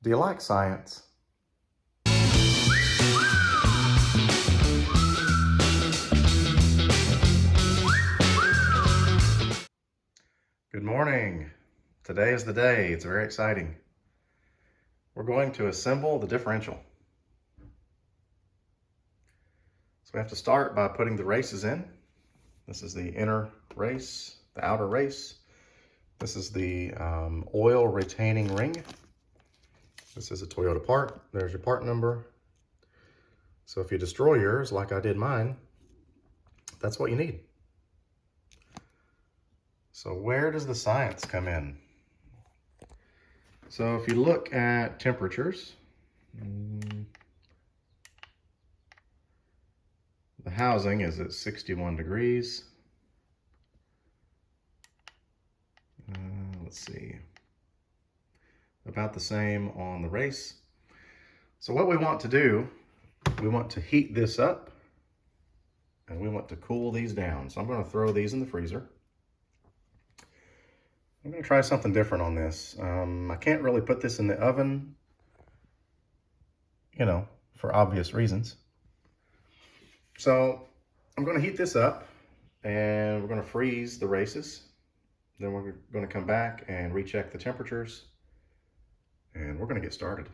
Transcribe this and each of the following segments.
Do you like science? Good morning. Today is the day. It's very exciting. We're going to assemble the differential. So we have to start by putting the races in. This is the inner race, the outer race. This is the oil retaining ring. This is a Toyota part. There's your part number. So if you destroy yours, like I did mine, that's what you need. So where does the science come in? So if you look at temperatures, the housing is at 61 degrees. Let's see, about the same on the race. So what we want to do, we want to heat this up and we want to cool these down. So I'm going to throw these in the freezer. I'm going to try something different on this. I can't really put this in the oven, for obvious reasons. So I'm going to heat this up and we're going to freeze the races. Then we're going to come back and recheck the temperatures and we're going to get started.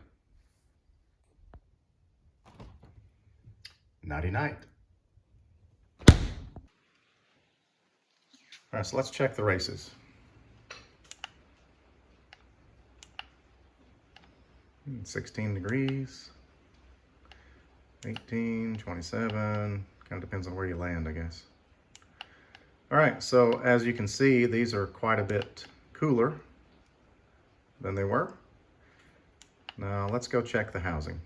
Nighty night. All right, so let's check the races. 16 degrees, 18, 27, kind of depends on where you land, I guess. All right, so as you can see, these are quite a bit cooler than they were. Now let's go check the housing.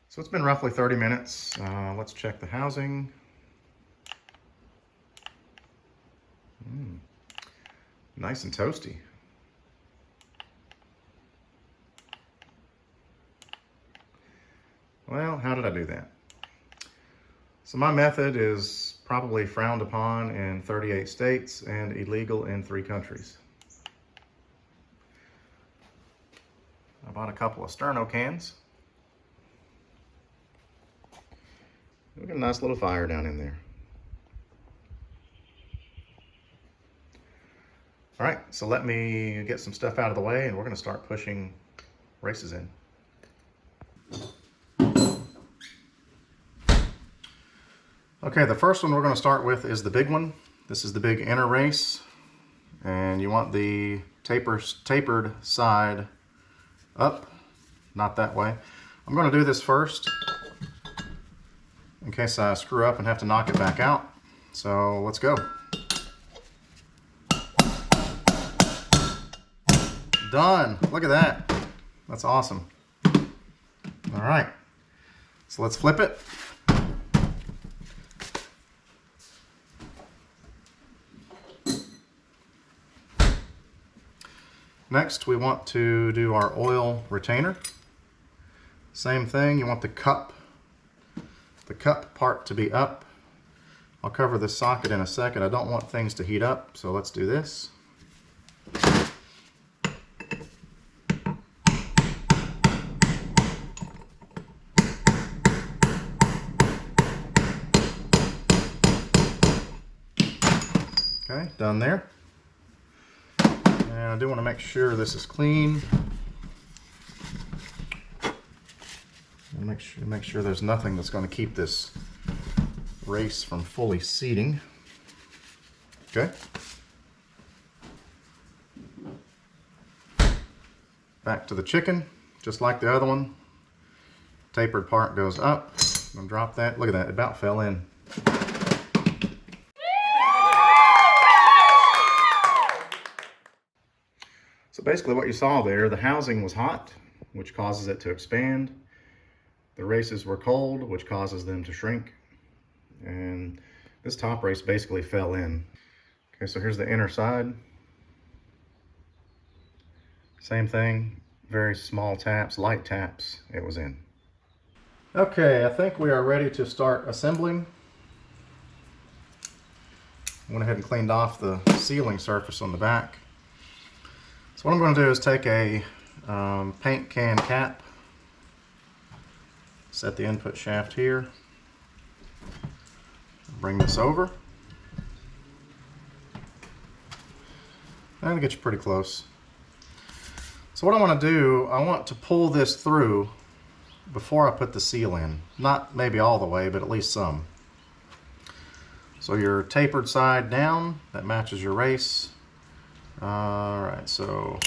So it's been roughly 30 minutes. Let's check the housing. Nice and toasty. Well, how did I do that? So my method is probably frowned upon in 38 states and illegal in 3 countries. I bought a couple of sterno cans. Look at a nice little fire down in there. All right, so let me get some stuff out of the way and we're gonna start pushing races in. Okay, the first one we're going to start with is the big one. This is the big inner race, and you want the tapered side up, not that way. I'm going to do this first in case I screw up and have to knock it back out. So let's go. Done. Look at that. That's awesome. All right, so let's flip it. Next, we want to do our oil retainer. Same thing, you want the cup part to be up. I'll cover this socket in a second. I don't want things to heat up, so let's do this. Okay, done there. And I do want to make sure this is clean. Make sure there's nothing that's going to keep this race from fully seating. Okay. Back to the chicken, just like the other one. Tapered part goes up. I'm gonna drop that. Look at that, it about fell in. So basically what you saw there, the housing was hot, which causes it to expand. The races were cold, which causes them to shrink. And this top race basically fell in. Okay, so here's the inner side. Same thing, very small taps, light taps, it was in. Okay, I think we are ready to start assembling. I went ahead and cleaned off the sealing surface on the back. So what I'm going to do is take a paint can cap. Set the input shaft here. Bring this over. And get you pretty close. So what I want to do, I want to pull this through before I put the seal in. Not maybe all the way, but at least some. So your tapered side down, that matches your race. Alright, so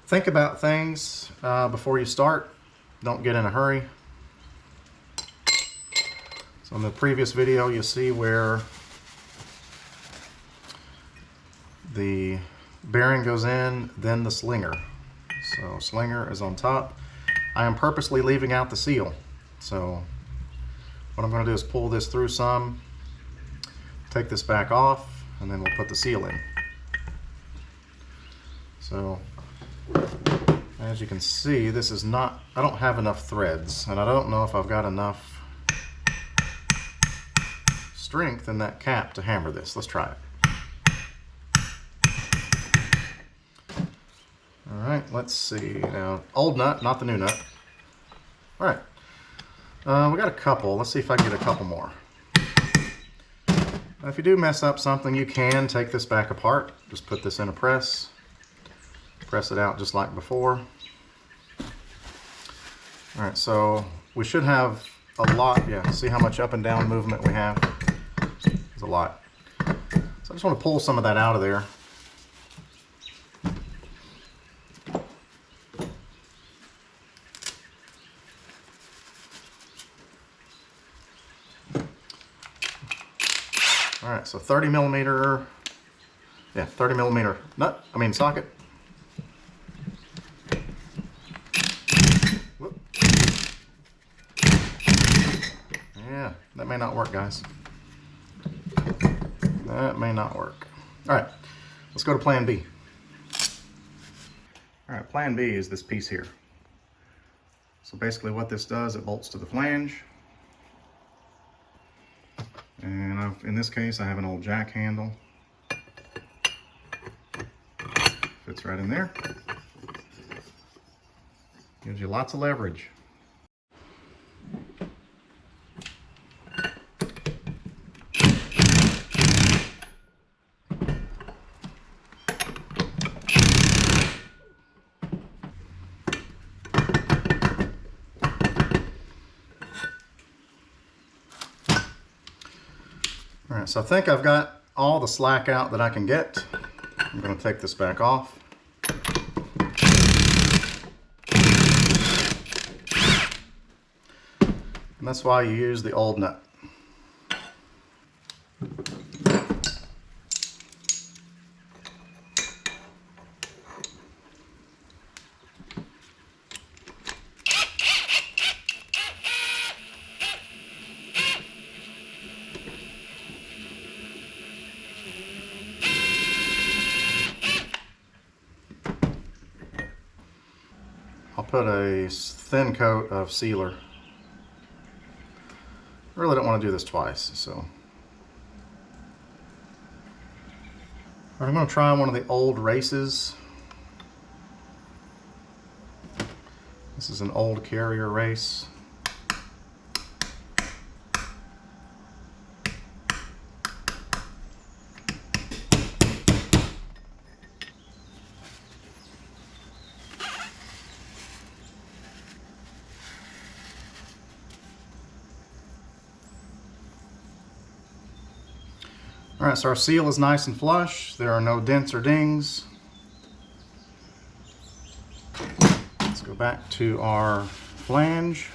think about things before you start. Don't get in a hurry. So in the previous video, you see where the bearing goes in, then the slinger. So slinger is on top. I am purposely leaving out the seal. So what I'm going to do is pull this through some, take this back off, and then we'll put the seal in. So as you can see, this is not, I don't have enough threads, and I don't know if I've got enough strength in that cap to hammer this. Let's try it. All right, let's see. Now, old nut, not the new nut. All right, we got a couple. Let's see if I can get a couple more. Now, if you do mess up something, you can take this back apart. Just put this in a press. Press it out just like before. All right, so we should have a lot. Yeah, see how much up and down movement we have? It's a lot. So I just want to pull some of that out of there. All right, so 30 millimeter, yeah, 30 millimeter socket. Whoop. Yeah, that may not work, guys. That may not work. All right, let's go to plan B. All right, plan B is this piece here. So basically what this does, it bolts to the flange. And in this case, I have an old jack handle. Fits right in there. Gives you lots of leverage. All right, so I think I've got all the slack out that I can get. I'm going to take this back off. And that's why you use the old nut. I'll put a thin coat of sealer. I really don't want to do this twice, so. I'm going to try one of the old races. This is an old carrier race. All right, so our seal is nice and flush. There are no dents or dings. Let's go back to our flange.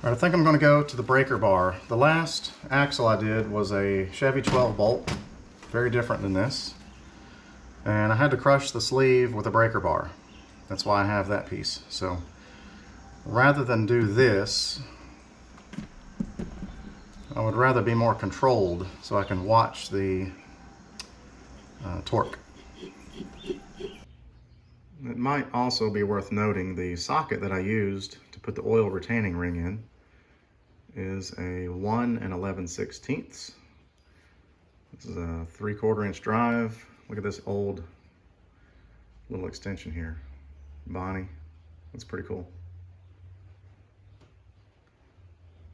All right, I think I'm going to go to the breaker bar. The last axle I did was a Chevy 12 bolt, very different than this. And I had to crush the sleeve with a breaker bar. That's why I have that piece. So rather than do this, I would rather be more controlled so I can watch the torque. It might also be worth noting the socket that I used to put the oil retaining ring in is a 1 11/16. This is a 3/4 inch drive. Look at this old little extension here. Bonnie, that's pretty cool.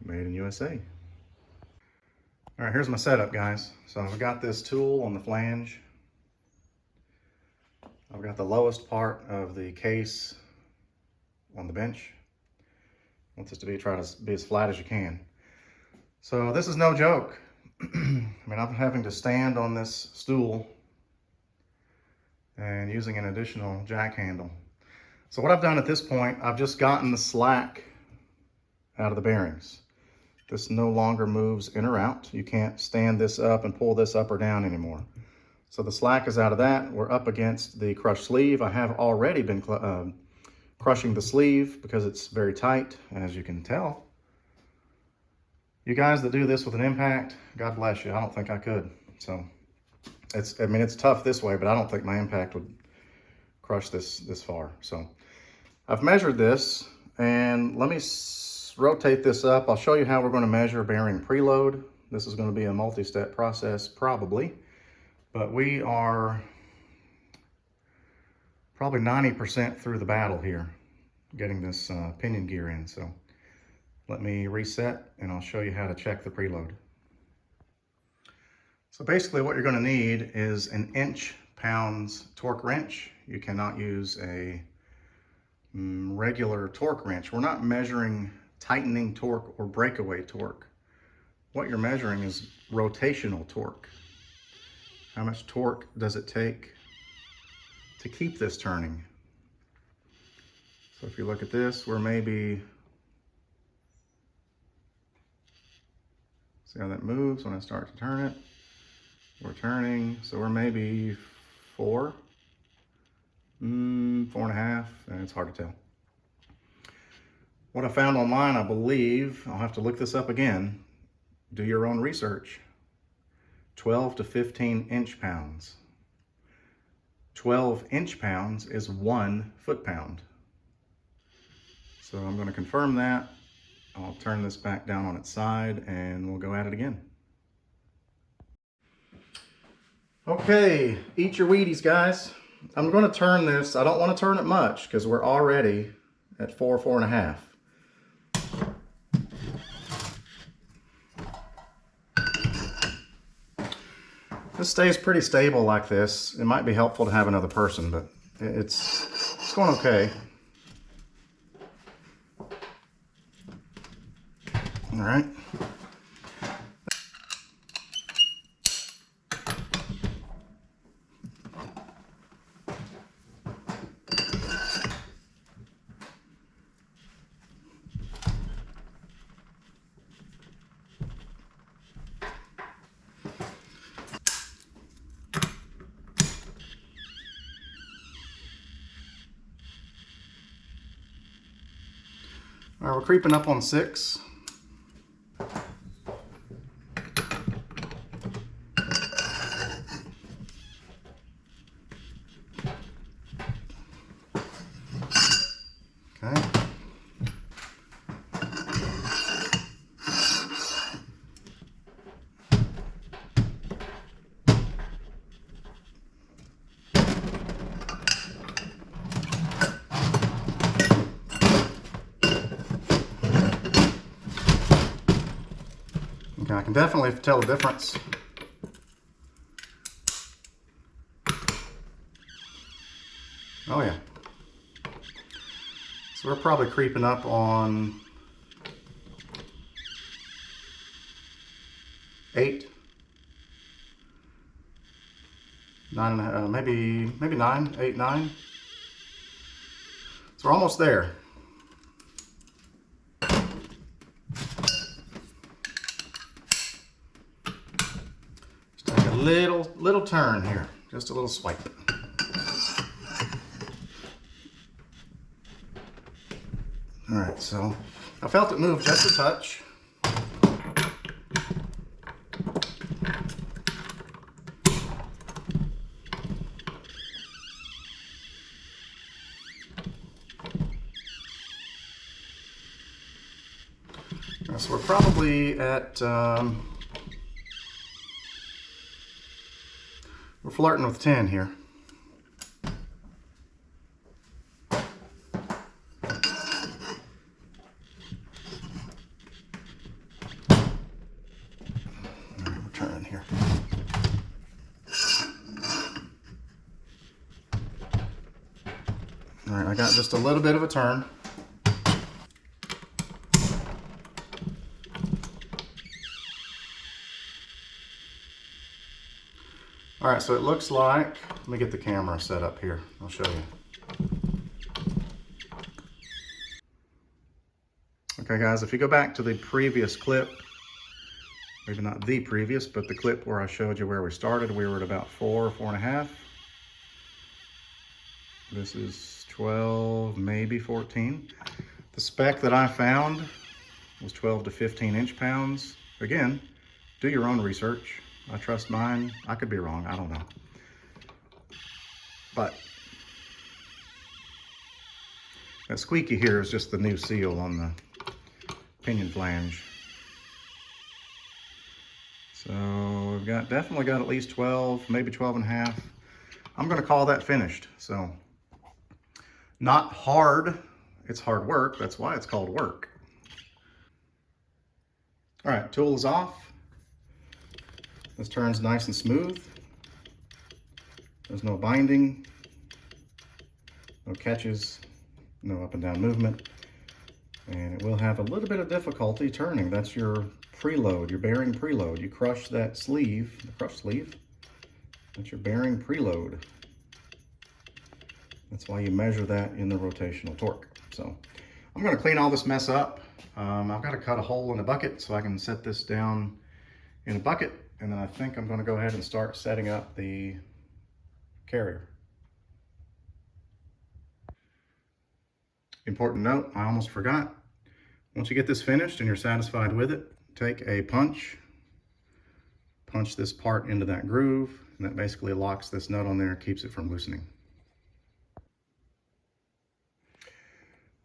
Made in USA. All right, here's my setup, guys. So I've got this tool on the flange. I've got the lowest part of the case on the bench. I want this to try to be as flat as you can. So this is no joke. I mean, I'm having to stand on this stool and using an additional jack handle. So what I've done at this point, I've just gotten the slack out of the bearings. This no longer moves in or out. You can't stand this up and pull this up or down anymore. So the slack is out of that. We're up against the crushed sleeve. I have already been crushing the sleeve because it's very tight, as you can tell. You guys that do this with an impact, God bless you. I don't think I could. So it's tough this way, but I don't think my impact would crush this far. So I've measured this, and let me rotate this up. I'll show you how we're going to measure bearing preload. This is going to be a multi-step process probably, but we are probably 90% through the battle here, getting this pinion gear in. So let me reset and I'll show you how to check the preload. So basically what you're going to need is an inch-pounds torque wrench. You cannot use a regular torque wrench. We're not measuring tightening torque or breakaway torque. What you're measuring is rotational torque. How much torque does it take to keep this turning? So if you look at this, we're maybe, see how that moves when I start to turn it? We're turning, so we're maybe 4, 4.5, and it's hard to tell. What I found online, I believe, I'll have to look this up again, do your own research, 12 to 15 inch-pounds. 12 inch-pounds is 1 foot-pound. So I'm going to confirm that. I'll turn this back down on its side and we'll go at it again. Okay, eat your Wheaties, guys. I'm going to turn this. I don't want to turn it much because we're already at 4, 4.5. This stays pretty stable like this. It might be helpful to have another person, but it's going okay. All right. All right, we're creeping up on 6. Okay. Okay, I can definitely tell the difference. Oh yeah. So we're probably creeping up on 8, 9, maybe 9, 8, 9. So we're almost there. Just take a little turn here, just a little swipe. All right, so I felt it move just a touch. So we're probably at, we're flirting with 10 here. We're turning here. All right, I got just a little bit of a turn. All right, so it looks like, let me get the camera set up here. I'll show you. Okay guys, if you go back to the previous clip, maybe not the previous, but the clip where I showed you where we started, we were at about 4.5. This is 12, maybe 14. The spec that I found was 12 to 15 inch-pounds. Again, do your own research. I trust mine. I could be wrong, I don't know. But that squeaky here is just the new seal on the pinion flange. So we've definitely got at least 12, maybe 12.5. I'm gonna call that finished. So not hard, it's hard work. That's why it's called work. All right, tool is off. This turns nice and smooth. There's no binding, no catches, no up and down movement. And it will have a little bit of difficulty turning. That's your preload, your bearing preload. You crush that sleeve, the crush sleeve, that's your bearing preload. That's why you measure that in the rotational torque. So I'm gonna clean all this mess up. I've got to cut a hole in a bucket so I can set this down in a bucket. And then I think I'm gonna go ahead and start setting up the carrier. Important note, I almost forgot. Once you get this finished and you're satisfied with it, take a punch this part into that groove, and that basically locks this nut on there, keeps it from loosening.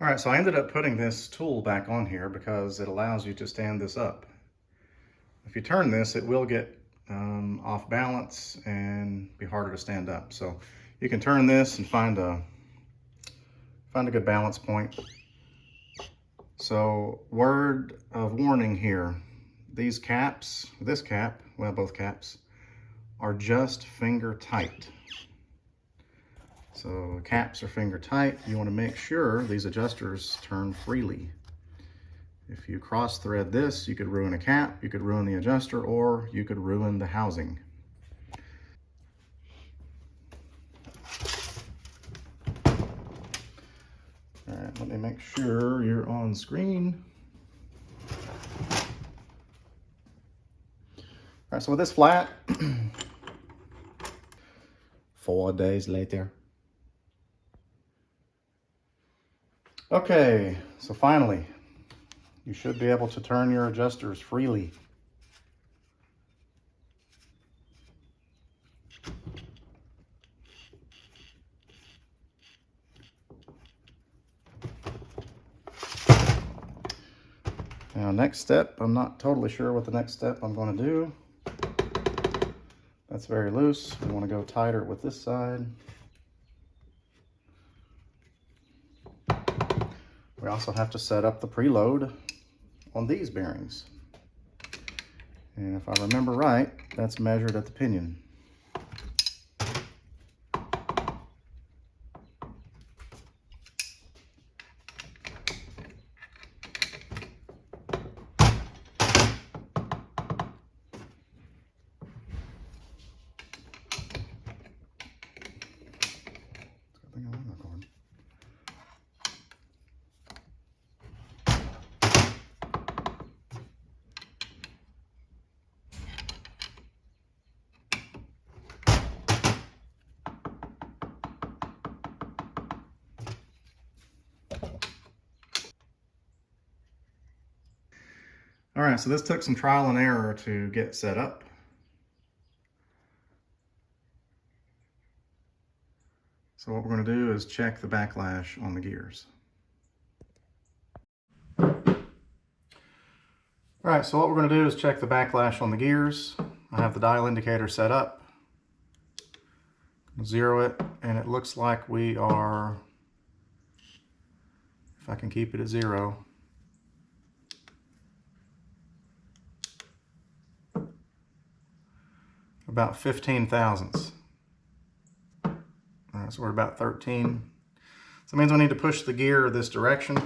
All right, so I ended up putting this tool back on here because it allows you to stand this up. If you turn this, it will get off balance and be harder to stand up. So you can turn this and find a good balance point. So word of warning here, these caps, this cap, well, both caps, are just finger tight. So caps are finger tight. You want to make sure these adjusters turn freely. If you cross thread this, you could ruin a cap, you could ruin the adjuster, or you could ruin the housing. All right, let me make sure you're on screen. All right, so with this flat, 4 days later. Okay, so finally, you should be able to turn your adjusters freely. Now, next step, I'm not totally sure what the next step I'm going to do. That's very loose. We want to go tighter with this side. We also have to set up the preload on these bearings. And if I remember right, that's measured at the pinion. All right, so this took some trial and error to get set up. So what we're going to do is check the backlash on the gears. All right, so what we're going to do is check the backlash on the gears. I have the dial indicator set up. Zero it, and it looks like we are, if I can keep it at 0, about 15 thousandths. All right, so we're about 13. So that means we need to push the gear this direction.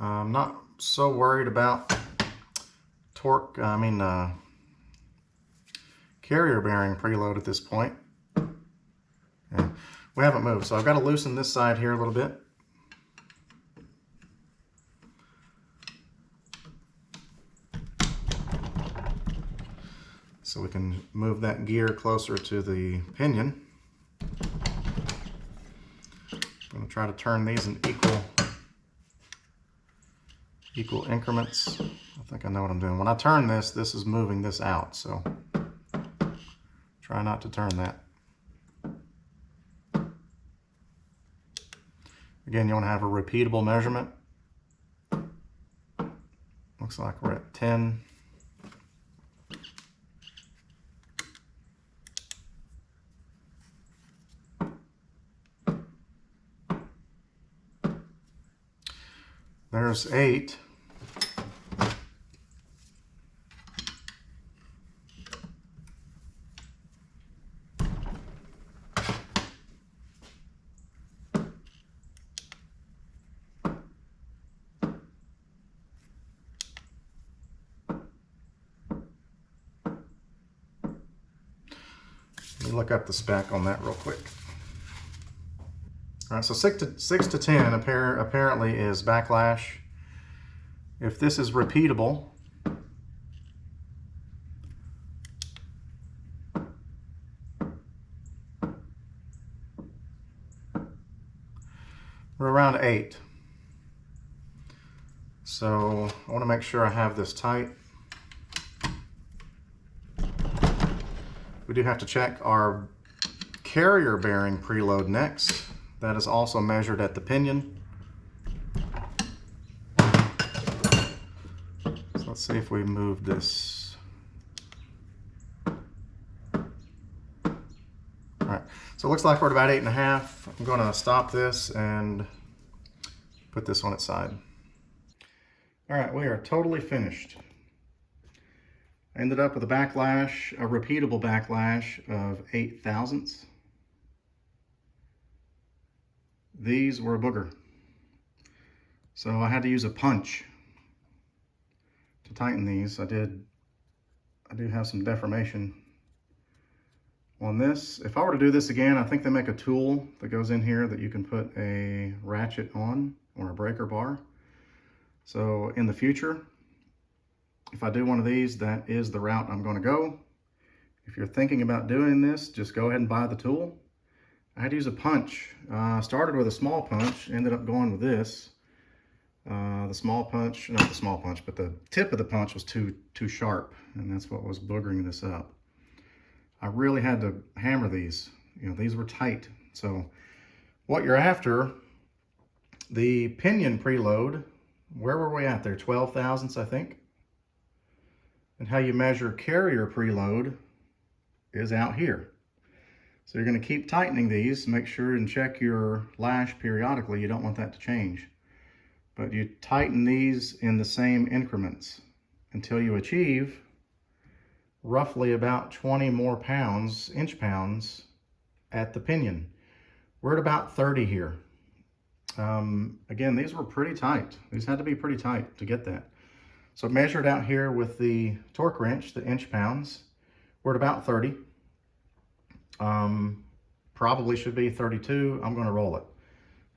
I'm not so worried about torque, carrier bearing preload at this point. Yeah, we haven't moved, so I've got to loosen this side here a little bit. So we can move that gear closer to the pinion. I'm going to try to turn these in equal increments. I think I know what I'm doing. When I turn this, this is moving this out, so try not to turn that. Again, you want to have a repeatable measurement. Looks like we're at 10. There's 8. Let me look up the spec on that real quick. All right, so 6 to 10 apparently is backlash. If this is repeatable, we're around 8. So I want to make sure I have this tight. We do have to check our carrier bearing preload next. That is also measured at the pinion. So let's see if we move this. All right, so it looks like we're at about 8.5. I'm going to stop this and put this on its side. All right, we are totally finished. I ended up with a backlash, a repeatable backlash of 8 thousandths. These were a booger. So I had to use a punch to tighten these. I do have some deformation on this. If I were to do this again, I think they make a tool that goes in here that you can put a ratchet on or a breaker bar. So in the future, if I do one of these, that is the route I'm going to go. If you're thinking about doing this, just go ahead and buy the tool. I had to use a punch. Started with a small punch, ended up going with this. The small punch, not the small punch, but the tip of the punch was too sharp, and that's what was boogering this up. I really had to hammer these. You know, these were tight. So what you're after, the pinion preload, where were we at there? 12 thousandths, I think. And how you measure carrier preload is out here. So you're going to keep tightening these, make sure and check your lash periodically. You don't want that to change. But you tighten these in the same increments until you achieve roughly about 20 more pounds, inch-pounds at the pinion. We're at about 30 here. Again, these were pretty tight. These had to be pretty tight to get that. So measured out here with the torque wrench, the inch-pounds, we're at about 30. Probably should be 32. I'm going to roll it.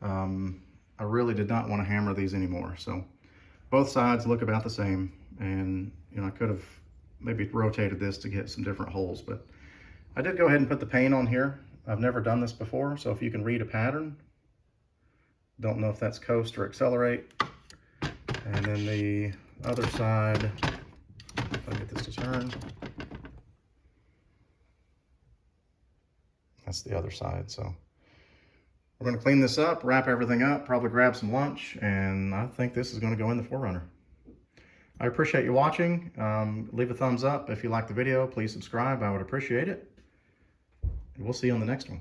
I really did not want to hammer these anymore. So both sides look about the same, and you know, I could have maybe rotated this to get some different holes, but I did go ahead and put the paint on here. I've never done this before, so if you can read a pattern, don't know if that's coast or accelerate. And then the other side, if I get this to turn, That's the other side. So we're going to clean this up, wrap everything up, probably grab some lunch, and I think this is going to go in the 4Runner. I appreciate you watching. Leave a thumbs up if you like the video. Please subscribe. I would appreciate it. And we'll see you on the next one.